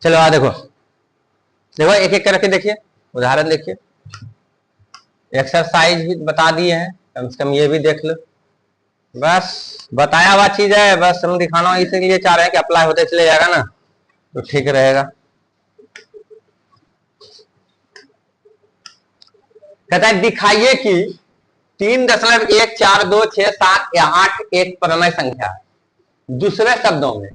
चलो आ देखो देखो, एक एक करके देखिए, उदाहरण देखिए, एक्सरसाइज भी बता दिए हैं, कम से कम ये भी देख लो। बस बताया हुआ चीज है, बस हम दिखाना इसलिए चाह रहे हैं कि अप्लाई होते चले जाएगा ना तो ठीक रहेगा। कहता है दिखाइए कि 3.14267 एक परमेय संख्या है। दूसरे शब्दों में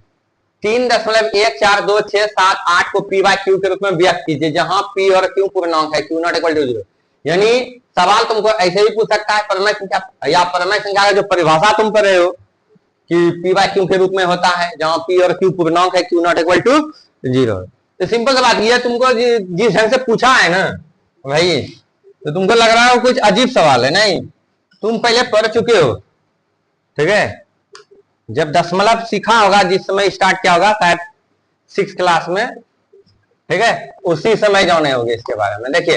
3.14267 को पी बाय क्यू के रूप में व्यक्त कीजिए, जहां पी और क्यू पूर्णांक है, क्यू नॉट इक्वल टू 0। यानी सवाल तुमको ऐसे भी पूछ सकता है परमेय संख्या, या परमेय संख्या का जो परिभाषा तुम कर रहे हो कि पी बाय क्यू के रूप में होता है, जहां पी और क्यू पूर्णांक है, क्यू नॉट इक्वल टू 0। तो सिंपल सा बात ये तुमको जिस ढंग से पूछा है ना भाई, तो तुमको लग रहा है कुछ अजीब सवाल है, नहीं, तुम पहले पढ़ चुके हो, ठीक है। जब दशमलव सीखा होगा, जिस समय स्टार्ट किया होगा शायद 6 क्लास में, ठीक है, उसी समय जाने होगे इसके बारे में। देखिए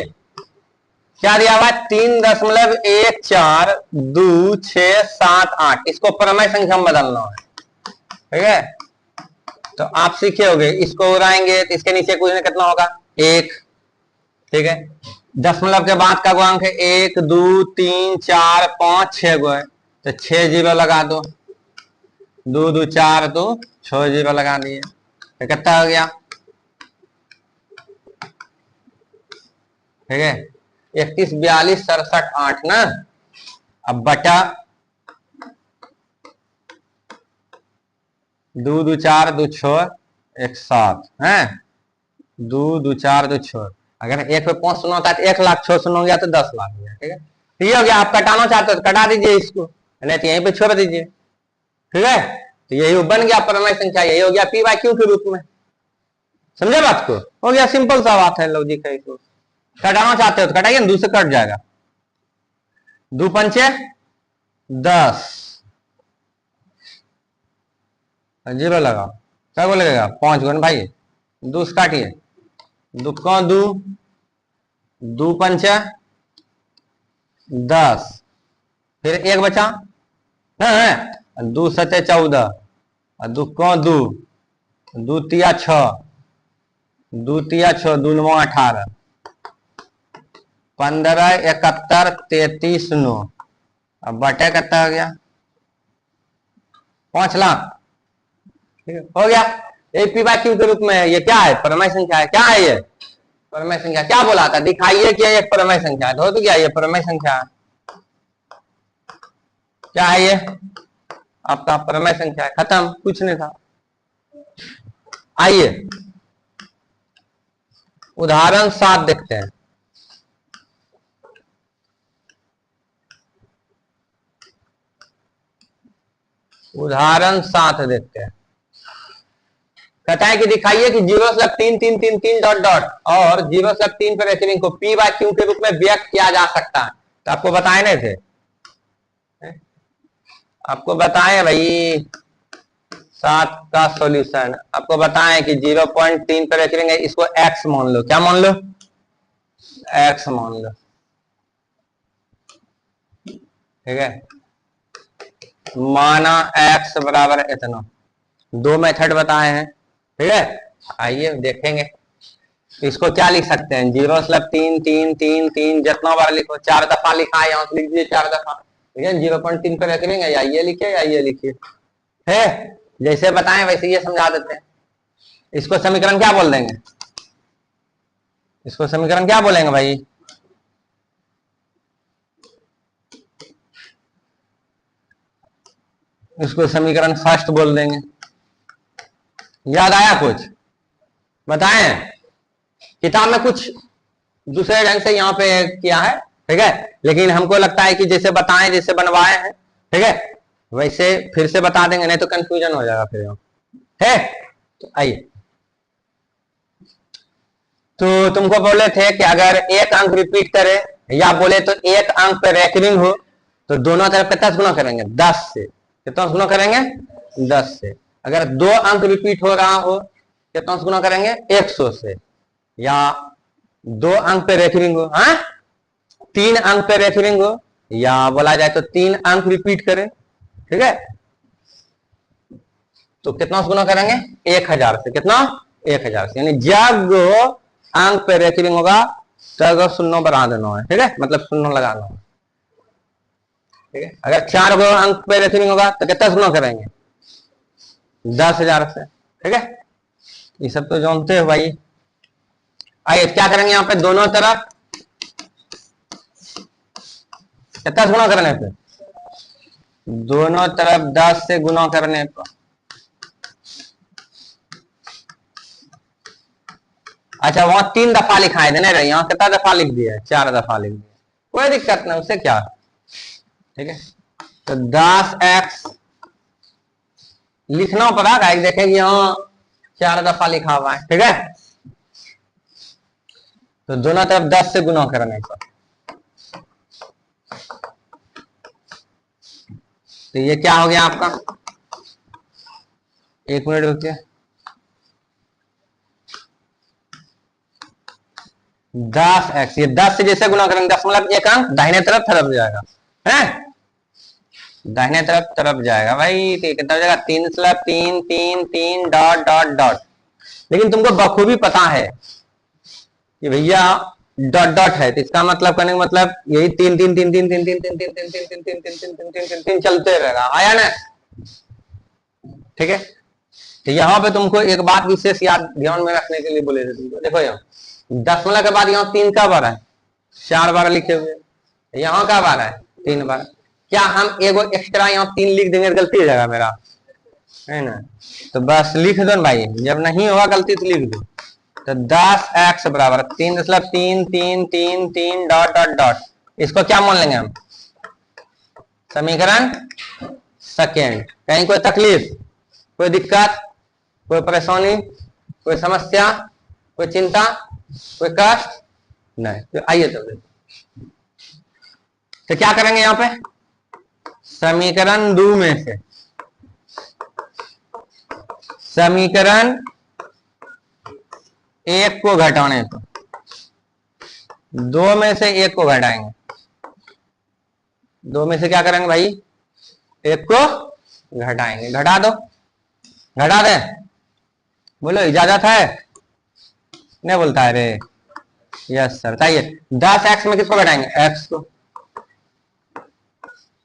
क्या दिया हुआ, 3.14267 इसको परमेय संख्या में बदलना है, ठीक है। तो आप सीखे होगे, इसको उड़ाएंगे तो इसके नीचे कुछ कितना होगा 1, ठीक है। दशमलव के बाद का गुणांक है 1 2 3 4 5 6 गो है, तो 6 जीरो लगा दो, 2 2 4 2 6 जीरो लगा दिए, तो कितना हो गया, ठीक है, 31 42 67 8 ना। अब बटा 2 2 4 2 6 1 7 है, 2 2 4 2 6, अगर एक पे 5 शून्य होता है तो 1 लाख, 6 शून्य हो गया तो 10 लाख हो गया, ठीक है। ये हो गया, आप कटाना चाहते हो तो कटा दीजिए इसको, नहीं तो यहीं पे छोड़ दीजिए, ठीक है। तो यही बन गया परमेय संख्या, यही हो गया पी बाय क्यू के रूप में, समझे बात को, हो गया, सिंपल सा बात है, लॉजिक है। इसको कटाना चाहते हो तो कटाइए, 2 से कट जाएगा, 2 पंचे 10, जीरो लगाओ, क्या को लगेगा 5 गुण भाई, 2 से काटिए, 2 को 2, 2 पंचे 10, फिर 1 बचा, है 2 सते 14, 2 को 2, 2 तिया 6, 2 तिया 6, 2 9 18, 15 71 33 9, अब बटे कितना हो गया 5 लाख, ठीक है, हो गया। ये पी बाय क्यू के रूप में है, ये क्या है परमेय संख्या है, क्या है ये परमेय संख्या, क्या बोला था, दिखाइए कि एक परमेय संख्या है, हो तो क्या ये परमेय संख्या है, क्या है ये आपका परमेय संख्या है, खत्म, कुछ नहीं था। आइए उदाहरण 7 देखते हैं। उदाहरण 7 देखते हैं, कहता है कि दिखाइए कि 0.3 डॉट डॉट और 0.3 पर रेसिंग को पी बाय क्यू के रूप में व्यक्त किया जा सकता है। तो आपको बताए नहीं थे, आपको बताए भाई 7 का सॉल्यूशन, आपको बताएं कि 0.3 पर रेसिंग है, इसको x मान लो, क्या मान लो, x मान लो, ठीक है, माना x बराबर इतना, 2 मेथड बताए हैं, ठीक है। आइए देखेंगे इसको क्या लिख सकते हैं, 0.3 जितना बार लिखो, 4 दफा लिखा है, यहाँ से लिख दीजिए 4 दफा, ठीक है। 0.3 पे रखेंगे, या ये लिखिए या ये लिखिए, है जैसे बताएं वैसे ये समझा देते हैं। इसको समीकरण क्या बोल देंगे, इसको समीकरण क्या बोलेंगे भाई, इसको समीकरण फर्स्ट बोल देंगे। याद आया कुछ, बताएं, किताब में कुछ दूसरे ढंग से यहाँ पे किया है, ठीक है, लेकिन हमको लगता है कि जैसे बताएं, जैसे बनवाए हैं, ठीक है, वैसे फिर से बता देंगे, नहीं तो कंफ्यूजन हो जाएगा फिर, है। तो आइए, तो तुमको बोले थे कि अगर एक अंक रिपीट करे, या बोले तो एक अंक पे रेकरिंग हो, तो दोनों तरफ कितना गुना करेंगे 10 से, कितना गुना करेंगे 10 से। अगर 2 अंक रिपीट हो रहा हो, कितना गुना करेंगे 100 से। या 2 अंक पे रेफरिंग हो, हाँ 3 अंक पे रेफरिंग हो, या बोला जाए तो 3 अंक रिपीट करें, ठीक है, तो कितना गुना करेंगे 1000 से, कितना 1000 से, यानी जब अंक पे रेखिंग होगा तो शून्य बढ़ा देना है, ठीक है, मतलब शून्य लगाना है, ठीक है। अगर 4 अंक पे रेखिंग होगा तो कितना गुना करेंगे 10,000 से, ठीक है। ये सब तो जानते हो भाई। आइए क्या करेंगे यहाँ पे दोनों तरफ कितना गुना करने पे, दोनों तरफ 10 से गुना करने पर, अच्छा वहां 3 दफा लिखा है देने रहे, यहाँ कितना दफा लिख दिया है 4 दफा लिख दिया, कोई दिक्कत नहीं, उससे क्या, ठीक है। तो 10x लिखना पड़ा, देखेंगे यहाँ 4 दफा लिखा हुआ है, ठीक है। तो दोनों तरफ 10 से गुना करने पर, तो ये क्या हो गया आपका, 1 मिनट रुकिए, 10x, ये 10 से जैसे गुना करेंगे 10 अंक दाहिने तरफ तरफ जाएगा, है दाहिने तरफ तरफ जाएगा भाई, तो कितना हो जाएगा 3 3 3 डॉट डॉट डॉट। लेकिन तुमको बखूबी पता है कि भैया डॉट डॉट है, तो इसका मतलब करने का मतलब यही 3 3 3 3 3 3 3 3 3 3 3 3 3 3 3 3 3 चलते रहेगा, आया ना, ठीक है। तो यहाँ पे तुमको एक बात विशेष याद ध्यान में रखने के लिए बोले थे तुमको, देखो यहाँ दशमलव के बाद यहाँ 3 कब आ रहा है, 4 बार लिखे हुए, यहाँ कब आ रहा है 3 बार, क्या हम एगो एक्स्ट्रा यहाँ 3 लिख देंगे गलती हो जाएगा मेरा, है ना। तो बस लिख दो भाई, जब नहीं होगा गलती तो लिख दो। तो 10x बराबर 3.333 डॉट डॉट डॉट, इसको क्या मान लेंगे हम, समीकरण सेकेंड। कहीं कोई तकलीफ, कोई दिक्कत, कोई परेशानी, कोई समस्या, कोई चिंता, कोई कष्ट नहीं, तो आइए तो क्या करेंगे यहाँ पे, समीकरण 2 में से समीकरण 1 को घटाने पर, 2 में से 1 को घटाएंगे, 2 में से क्या करेंगे भाई 1 को घटाएंगे, घटा दो, घटा दे, बोलो इजाजत है, नहीं बोलता है रे, यस सर। बताइए 10x में किसको घटाएंगे, x को,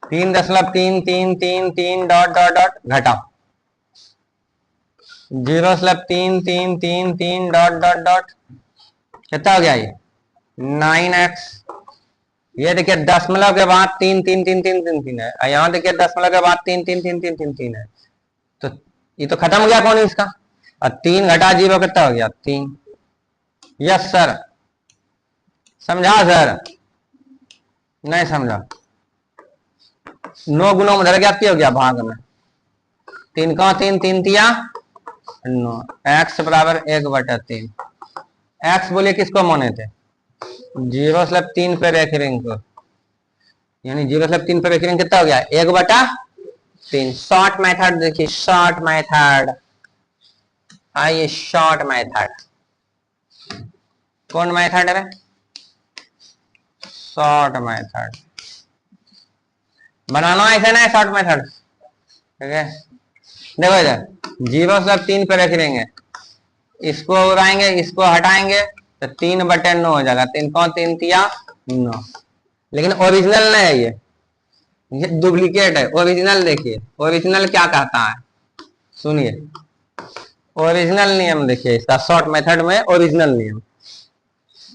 3.333 डॉट डॉट डॉट घटाओ, 0.333 डॉट डॉट डॉट, कितना हो गया ये 9x। ये देखिए दशमलव के बाद 3 3 3 3 3 3 है, यहाँ देखिए दशमलव के बाद 3 3 3 3 3 3 है, तो ये तो खत्म हो गया कौन इसका, और 3 घटा 0 कितना हो गया 3, यस सर। समझा सर, नहीं समझा, 9 गुना में धर गया, क्या हो गया भाग में, 3 का 3 3 तिया 9, x बराबर 1/3, x बोले किसको माने थे 0.3 पे रेखिंग को, यानी 0.3 पे रेखिंग कितना हो गया 1/3। शॉर्ट मेथड देखिए, शॉर्ट मेथड, आइए शॉर्ट मेथड, कौन मेथड है, शॉर्ट मेथड बनाना ऐसा ना, शॉर्ट मेथड, ठीक है। देखो इधर 0.3 पे रख लेंगे, इसको उड़ाएंगे, इसको हटाएंगे तो 3/9 हो जाएगा, 3 को 3 तिया 9, लेकिन ओरिजिनल नहीं है ये डुप्लीकेट है, ओरिजिनल देखिए, ओरिजिनल क्या कहता है सुनिए, ओरिजिनल नियम देखिए इसका, शॉर्ट मेथड में ओरिजिनल नियम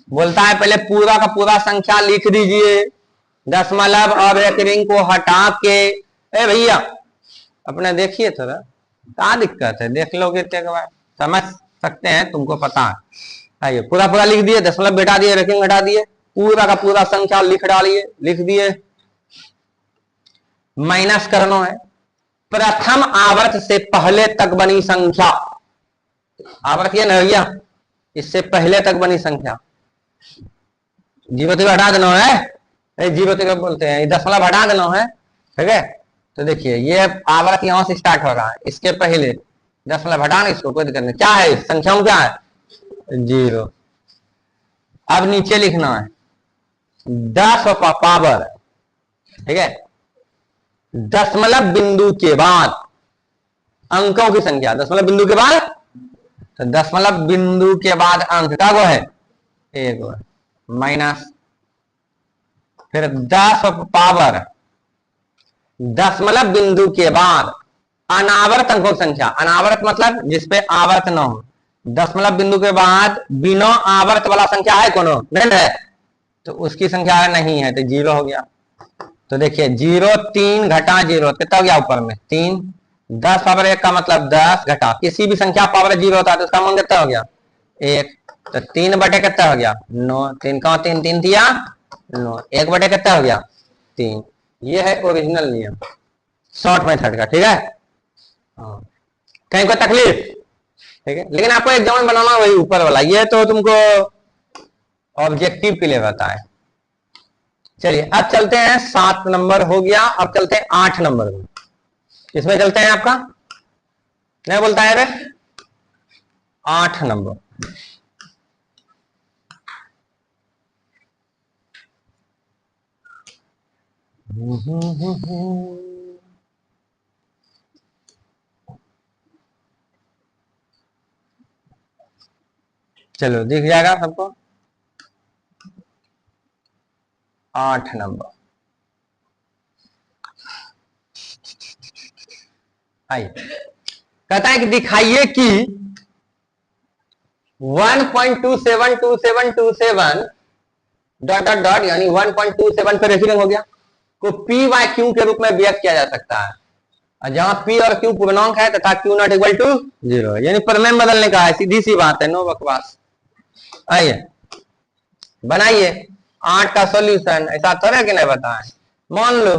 बोलता है पहले पूरा का पूरा संख्या लिख दीजिए, दशमलव और एक रिंग को हटा के, ए भैया अपने देखिए थोड़ा, क्या दिक्कत है, देख लोगे एक बार समझ सकते हैं, तुमको पता है। आइए पूरा पूरा लिख दिए, दशमलव बेटा दिए, रेखिंग हटा दिए, पूरा का पूरा संख्या लिख डालिए, लिख दिए, माइनस करना है प्रथम आवर्त से पहले तक बनी संख्या, आवर्त ये न भैया, इससे पहले तक बनी संख्या, जीरो तो हटा देना है, जीरो तो बोलते हैं, दशमलव हटा देना है, ठीक है। तो देखिए ये आवर्त यहां से स्टार्ट हो रहा है, इसके पहले दशमलव हटाना, इसको कोई दिक्कत नहीं, क्या है संख्या क्या है 0। अब नीचे लिखना है 10 पावर, ठीक है, दशमलव बिंदु के बाद अंकों की संख्या, दशमलव बिंदु के बाद तो दशमलव बिंदु के बाद अंक का वो है एक माइनस, फिर 10 पावर दशमलव बिंदु के बाद अनावर्त अंकों की संख्या, अनावर्त मतलब जिसपे आवर्त न हो, दशमलव बिंदु के बाद बिना आवर्त वाला संख्या है कोनो नहीं है, तो उसकी संख्या नहीं है तो 0 हो गया। तो देखिए 0 3 घटा 0 कितना हो गया ऊपर में 3, 10 पावर 1 का मतलब 10 घटा किसी भी संख्या पावर 0 होता है तो उसका मान कितना हो गया 1, तो 3 बटे कितना हो गया 9, 3 का 3 3 दिया 9, 1 बटे कितना हो गया 3। ये है ओरिजिनल नियम शॉर्ट मेथड का, ठीक है। कहीं कोई तकलीफ, ठीक है, लेकिन आपको एग्जाम बनाना वही ऊपर वाला, ये तो तुमको ऑब्जेक्टिव के लिए बताए। चलिए अब चलते हैं 7 नंबर हो गया, अब चलते हैं 8 नंबर में। इसमें चलते हैं आपका नहीं बोलता है रे 8 नंबर। चलो दिख जाएगा सबको 8 नंबर। आइए कहता है कि दिखाइए कि 1.272727 डॉट डॉट डॉट यानी 1.27 पे रेफिंग हो गया को पी वाई क्यू के रूप में व्यक्त किया जा सकता है, और जहां पी और क्यू पूर्णांक है तथा क्यू नॉट इक्वल टू 0, यानी प्रमेय बदलने का है, सीधी सी बात है, नो बकवास। आइए बनाइए 8 का सॉल्यूशन, ऐसा थोड़ा कि नहीं बताए। मान लो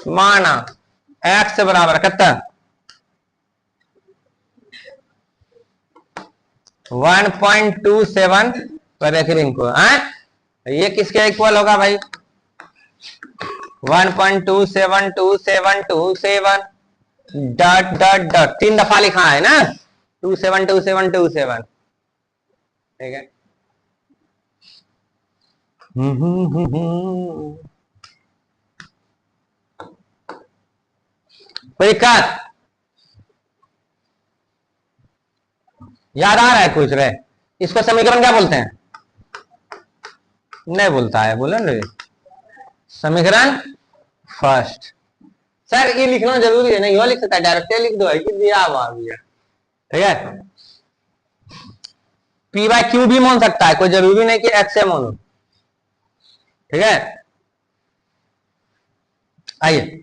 माना x से बराबर कितना 1.27 पर रेफरिंग को ये किसके इक्वल होगा भाई 1.272727 डॉट डॉट डॉट 3 दफा लिखा है ना 272727, ठीक है। कोई दिक्कत याद आ रहा है कुछ रहे, इसको समीकरण क्या बोलते हैं नहीं बोलता है, बोलो ना समीकरण फर्स्ट। सर ये लिखना जरूरी है, नहीं हो लिख सकता, डायरेक्ट लिख दो कि दिया हुआ दिया, ठीक है। पी बाय क्यू भी मान सकता है, कोई जरूरी नहीं कि एक्स से मानो, ठीक है। आइए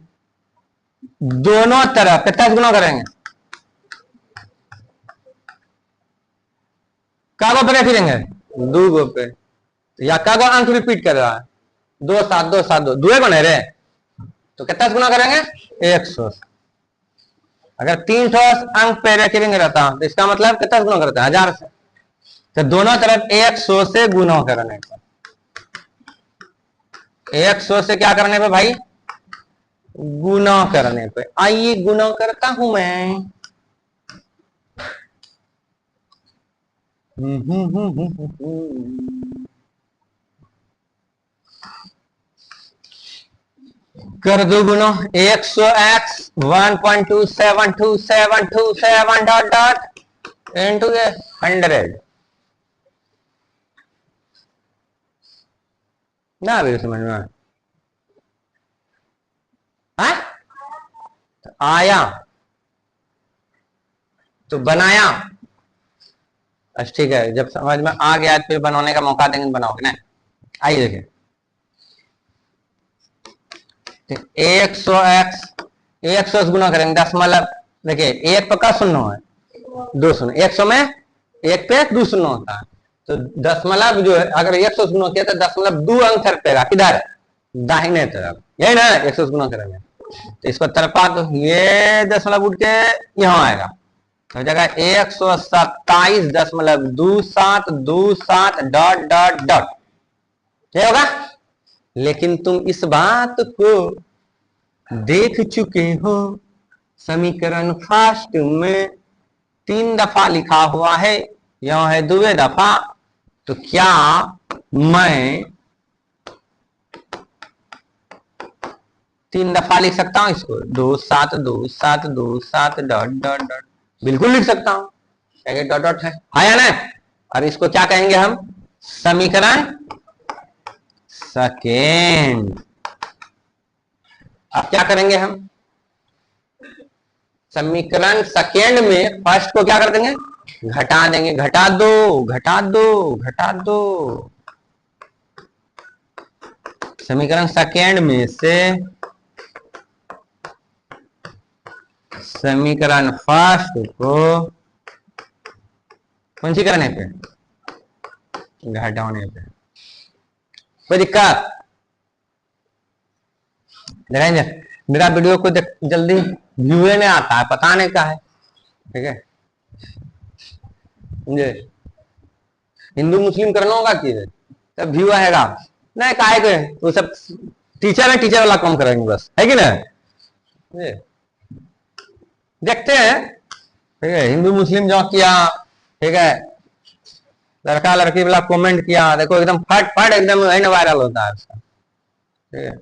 दोनों तरफ कितना गुना करेंगे, कागो पे फिरेंगे 2 गो पे, या कागो अंक रिपीट कर रहा है 2 7 2 7 2 2 गुना रे, तो कितना गुना करेंगे 100। अगर 3 अंक पे रेखिंग रहता तो इसका मतलब कितना गुना करता है 1000 से, तो दोनों तरफ 100 से गुना करने पर, 100 से क्या करने पे भाई गुना करने पे। आइए गुना करता हूं मैं, कर दो गुना 100x 1.272727 डॉट डॉट इनटू 100 ना भी समझ में आया तो बनाया, अच्छा ठीक है, जब समझ में आ गया फिर बनाने का मौका देंगे बनाओगे ना। आइए देखिए 100x गुना करेंगे दशमलव, देखिए 1 पे का शून्य है 2 शून्य, 100 में 1 पे 2 शून्य होता है, तो दशमलव जो है अगर 100 गुना किया तो दशमलव 2 अंक थरपेगा किधर दाहिने तरफ, यही ना 100 गुना करेंगे तो इसको तरफा तो ये दशमलव उठ के यहाँ आएगा, तो जगह 127.2727 डॉट डॉट डॉट ये होगा। लेकिन तुम इस बात को देख चुके हो समीकरण फर्स्ट में 3 दफा लिखा हुआ है, यहां है 2 दफा, तो क्या मैं 3 दफा लिख सकता हूं इसको 2 7 2 7 2 7 डॉट डॉट डॉट, बिल्कुल लिख सकता हूं। क्या डॉट डॉट है, हाँ या ना। और इसको क्या कहेंगे हम, समीकरण सेकेंड। अब क्या करेंगे हम, समीकरण सेकेंड में फर्स्ट को क्या कर देंगे, घटा देंगे, घटा दो घटा दो घटा दो। समीकरण सेकेंड में से समीकरण फर्स्ट को कौन सी करने पे, घटाने पे। कोई दिक्कत देखेंगे, मेरा वीडियो को जल्दी व्यू नहीं आता है, पता नहीं क्या है, ठीक है। हिंदू मुस्लिम करना होगा कि तब व्यू आएगा, नहीं काहे के वो सब टीचर है, टीचर वाला काम करेंगे बस, है कि नहीं। देखते हैं, ठीक है, हिंदू मुस्लिम जो किया, ठीक है, लड़का लड़की वाला कमेंट किया, देखो एकदम फट फट एकदम है ना वायरल होता है उसका, ठीक है।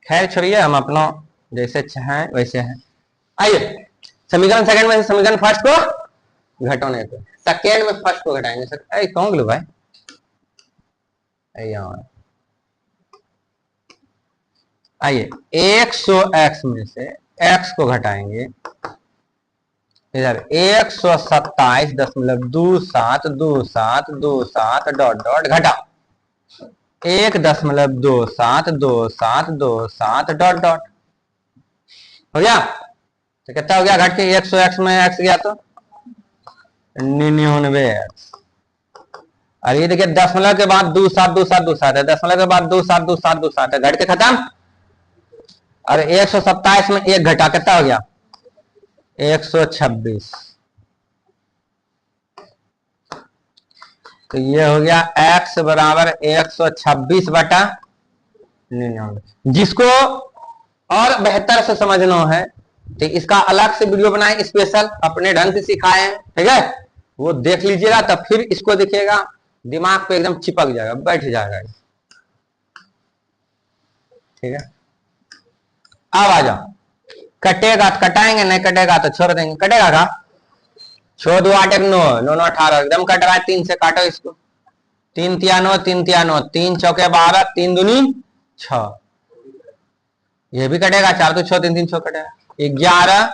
खैर छोड़िए, हम अपना जैसे चाहें वैसे हैं। आइए समीकरण सेकंड में समीकरण फर्स्ट को घटाने पे, सेकंड में फर्स्ट को घटाएंगे। सर कौन गलो भाई, आइए 100x में से x को घटाएंगे, इधर 127.272727 डॉट डॉट घटा 1.272727 डॉट डॉट हो गया। तो कितना हो गया, घट के 100x में x गया तो 99x। और ये देखिए दशमलव के बाद 272727 है, दशमलव के बाद 272727 है, घट के खत्म। और 127 में एक घटा कितना हो गया, 126। तो ये हो गया x बराबर 126 बटा 99। जिसको और बेहतर से समझना है तो इसका अलग से वीडियो बनाए, स्पेशल अपने ढंग से सिखाए, ठीक है, वो देख लीजिएगा, तब फिर इसको दिखेगा, दिमाग पे एकदम चिपक जाएगा, बैठ जाएगा, ठीक है। अब आ जाओ, कटेगा तो कटाएंगे, नहीं कटेगा तो छोड़ देंगे। कटेगा का छोड़ दो, 8 9 9 9 18 एकदम कट रहा है, 3 से काटो इसको, 3 तिया 9 3 तिया 9, 3 चौके 12, 3 दूनी 6, ये भी कटेगा, 4 2 6 3 3 6 कटेगा, 11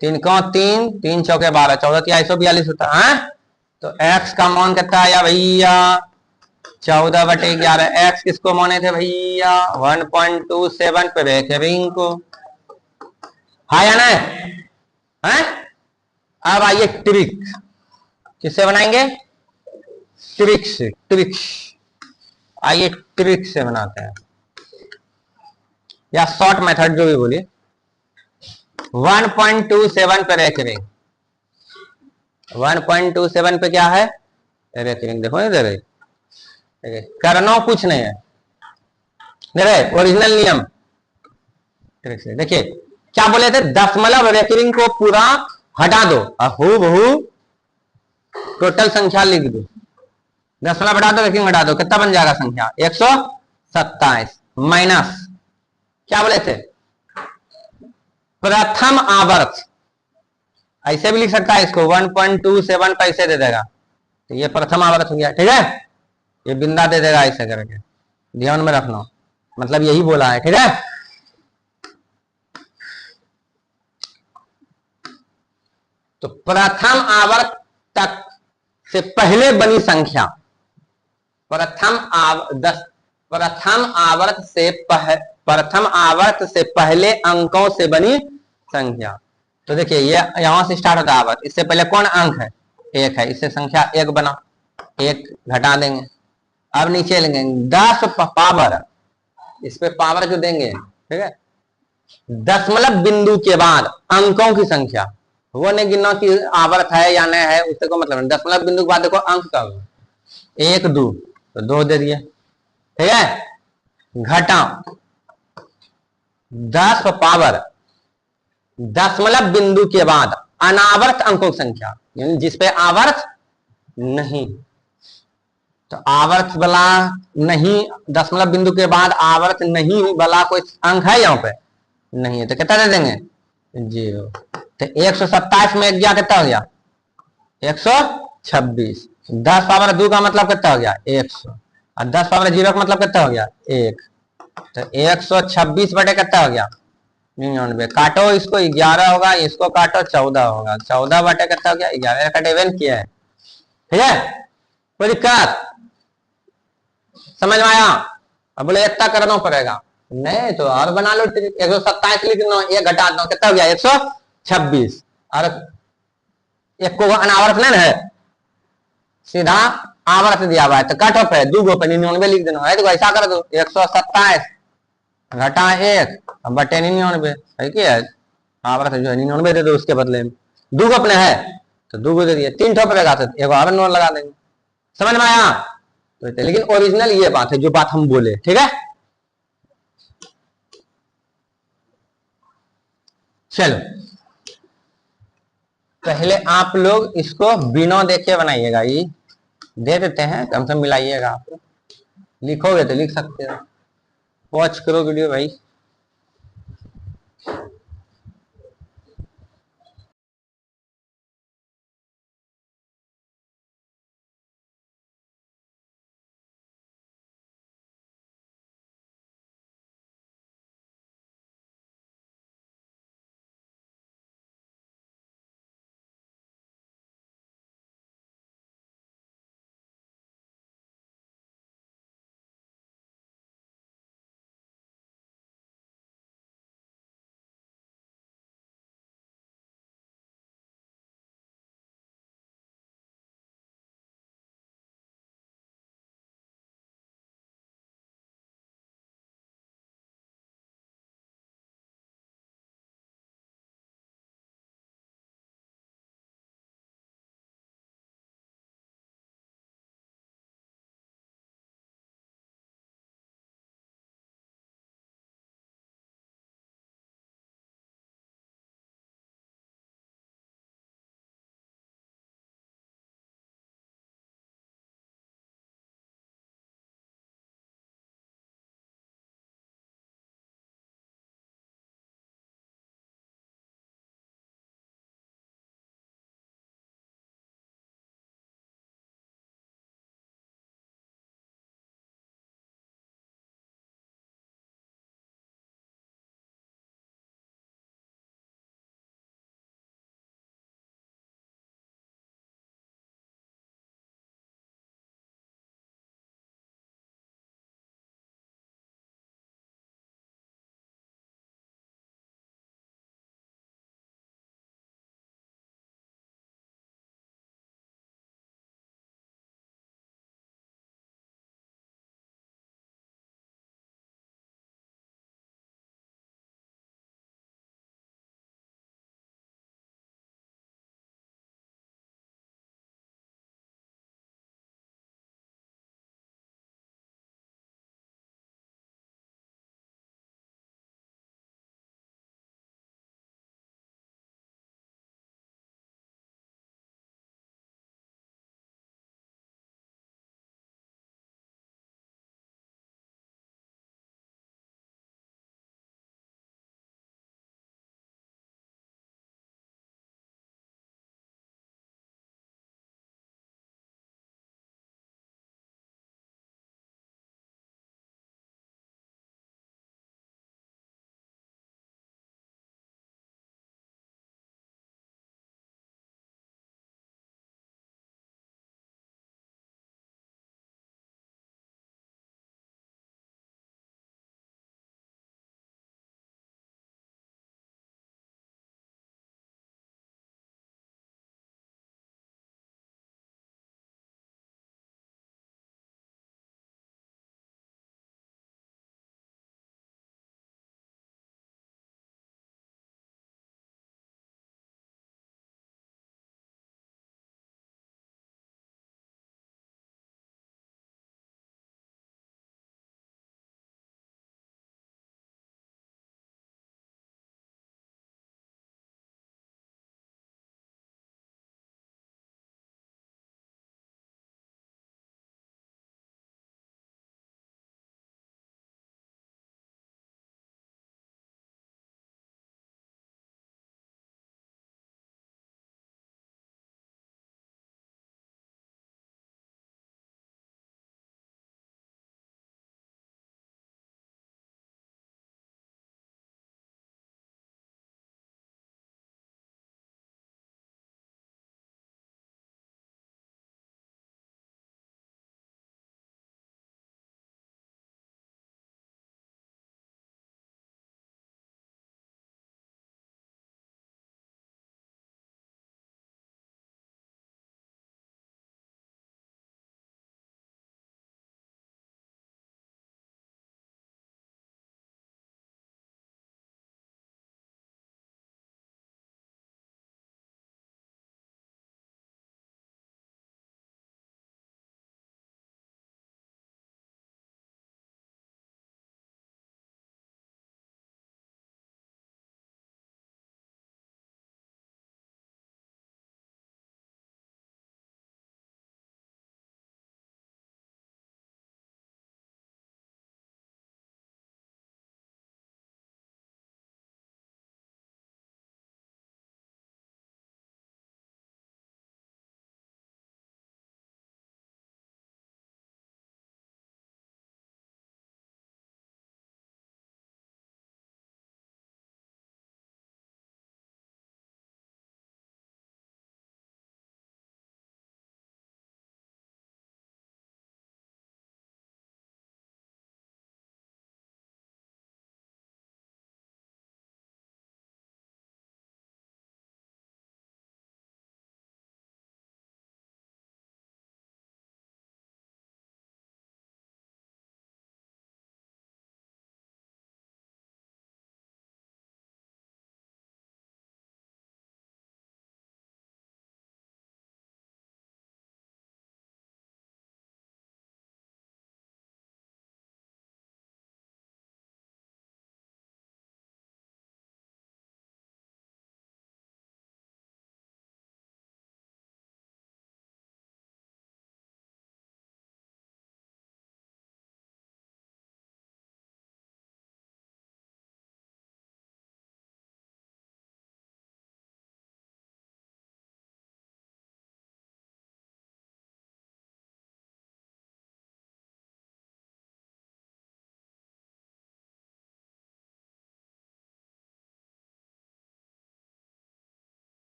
3 को 3 3 चौके 12 14 तिया 142 होता है। तो x का मान कितना आया भैया, 14/11। x किसको माने थे भैया, 1.27 पे रेकरिंग को, हाँ या नहीं है। अब आइए ट्रिक, किससे बनाएंगे, ट्रिक से, ट्रिक, आइए ट्रिक से बनाते हैं, या शॉर्ट मेथड जो भी बोलिए। 1.27 पे रेकरिंग, 1.27 पे क्या है, रेकरिंग। देखो ना दे, करना कुछ नहीं है, देखिए ओरिजिनल नियम ट्रिक से। देखिए क्या बोले थे, दशमलव रेकरिंग को पूरा हटा दो और हूबहू टोटल संख्या लिख दो, दशमलव हटा दो रेकरिंग हटा दो, कितना बन जाएगा संख्या, 127 माइनस क्या बोले थे, प्रथम आवर्त, ऐसे भी लिख सकता है इसको, 1.27 पैसे दे देगा, तो ये प्रथम आवर्त हो गया, ठीक है, ये बिंदा दे देगा ऐसे करके, ध्यान में रखना, मतलब यही बोला है, ठीक है। तो प्रथम आवर्त तक से पहले बनी संख्या, प्रथम आवर्त से पहले अंकों से बनी संख्या। तो देखिए ये यहां से स्टार्ट होता है आवर्त, इससे पहले कौन अंक है, 1 है, इससे संख्या 1 बना, 1 घटा देंगे। अब नीचे लेंगे 10 पावर, इस पे पावर जो देंगे, ठीक है, दशमलव बिंदु के बाद अंकों की संख्या, वो नहीं गिनना कि आवर्त है या नहीं है, उससे को मतलब नहीं, दशमलव बिंदु के बाद देखो अंक का 1 2 तो 2 दे दिए, ठीक है, घटा 10 पावर दशमलव बिंदु के बाद अनावर्त अंकों की संख्या, यानी जिसपे आवर्त नहीं, तो आवर्त वाला नहीं, दशमलव बिंदु के बाद आवर्त नहीं वाला कोई अंक है यहाँ पे नहीं है, तो कितना दे देंगे 0। तो 127 में गया कितना हो गया 126। 10 पावर 2 का मतलब कितना हो गया 100, और 10 पावर 0 का मतलब कितना हो गया 1। तो 126 बटे कितना हो गया 99। काटो इसको, 11 होगा, इसको काटो 14 होगा, 14 बटे कितना हो गया 11 का डेवन किया है। ठीक है, कोई दिक्कत समझ में आया? अब बोले इतना करना पड़ेगा, नहीं तो और बना लो। 127 लिख लो, एक घटा दो, कितना हो गया 126। और एक को अनावर्त नहीं है, सीधा आवर्त दिया हुआ है, तो कट ऑफ है 2 गो पे 99 लिख देना है। तो ऐसा कर दो 127 घटा 1 बटे 99 है कि है, आवर्त जो है 99 दे दो, उसके बदले में 2 गो अपने है तो 2 गो दे दिए, 3 ठोप रहेगा तो एक और नोट लगा देंगे। समझ में आया? तो लेकिन ओरिजिनल ये बात है जो बात हम बोले। ठीक है, चलो पहले आप लोग इसको बिना देखे बनाइएगा, ये दे देते हैं, कम से कम मिलाइएगा। आप लिखोगे तो लिख सकते हो, वॉच करो वीडियो भाई।